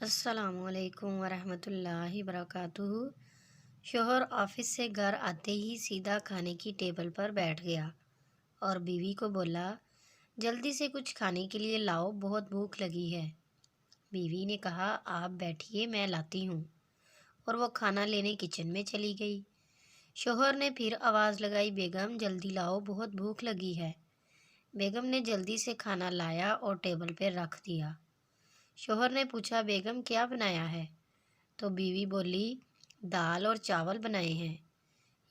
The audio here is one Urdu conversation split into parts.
السلام علیکم ورحمۃ اللہ وبرکاتہ۔ شوہر آفس سے گھر آتے ہی سیدھا کھانے کی ٹیبل پر بیٹھ گیا اور بیوی کو بولا، جلدی سے کچھ کھانے کے لیے لاؤ، بہت بھوک لگی ہے۔ بیوی نے کہا، آپ بیٹھیے، میں لاتی ہوں، اور وہ کھانا لینے کچن میں چلی گئی۔ شوہر نے پھر آواز لگائی، بیگم جلدی لاؤ، بہت بھوک لگی ہے۔ بیگم نے جلدی سے کھانا لایا اور ٹیبل پہ رکھ دیا۔ شوہر نے پوچھا، بیگم کیا بنایا ہے؟ تو بیوی بولی، دال اور چاول بنائے ہیں۔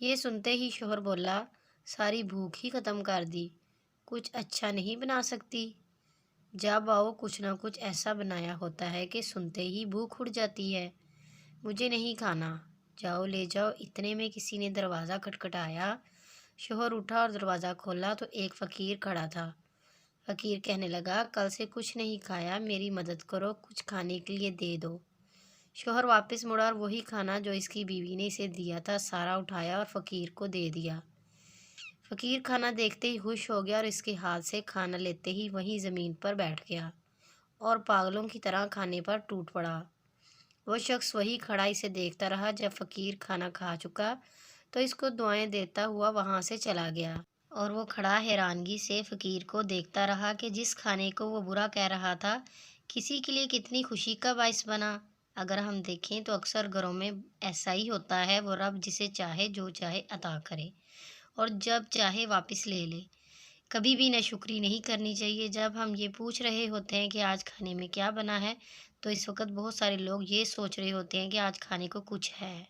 یہ سنتے ہی شوہر بولا، ساری بھوک ہی ختم کر دی، کچھ اچھا نہیں بنا سکتی؟ جب آؤ کچھ نہ کچھ ایسا بنایا ہوتا ہے کہ سنتے ہی بھوک اٹھ جاتی ہے۔ مجھے نہیں کھانا، جاؤ لے جاؤ۔ اتنے میں کسی نے دروازہ کھٹکھٹایا۔ شوہر اٹھا اور دروازہ کھولا تو ایک فقیر کھڑا تھا۔ فقیر کہنے لگا، کل سے کچھ نہیں کھایا، میری مدد کرو، کچھ کھانے کے لیے دے دو۔ شوہر واپس مڑا اور وہی کھانا جو اس کی بیوی نے اسے دیا تھا سارا اٹھایا اور فقیر کو دے دیا۔ فقیر کھانا دیکھتے ہی خوش ہو گیا اور اس کے ہاتھ سے کھانا لیتے ہی وہیں زمین پر بیٹھ گیا اور پاگلوں کی طرح کھانے پر ٹوٹ پڑا۔ وہ شخص وہی کھڑا اسے دیکھتا رہا۔ جب فقیر کھانا کھا چکا تو اس کو دعائیں دیتا ہوا وہاں سے چلا گیا، اور وہ کھڑا حیرانگی سے فقیر کو دیکھتا رہا کہ جس کھانے کو وہ برا کہہ رہا تھا کسی کے لیے کتنی خوشی کا باعث بنا۔ اگر ہم دیکھیں تو اکثر گھروں میں ایسا ہی ہوتا ہے، وہ رب جسے چاہے جو چاہے عطا کرے اور جب چاہے واپس لے لے۔ کبھی بھی ناشکری نہیں کرنی چاہیے۔ جب ہم یہ پوچھ رہے ہوتے ہیں کہ آج کھانے میں کیا بنا ہے، تو اس وقت بہت سارے لوگ یہ سوچ رہے ہوتے ہیں کہ آج کھانے کو کچھ ہے۔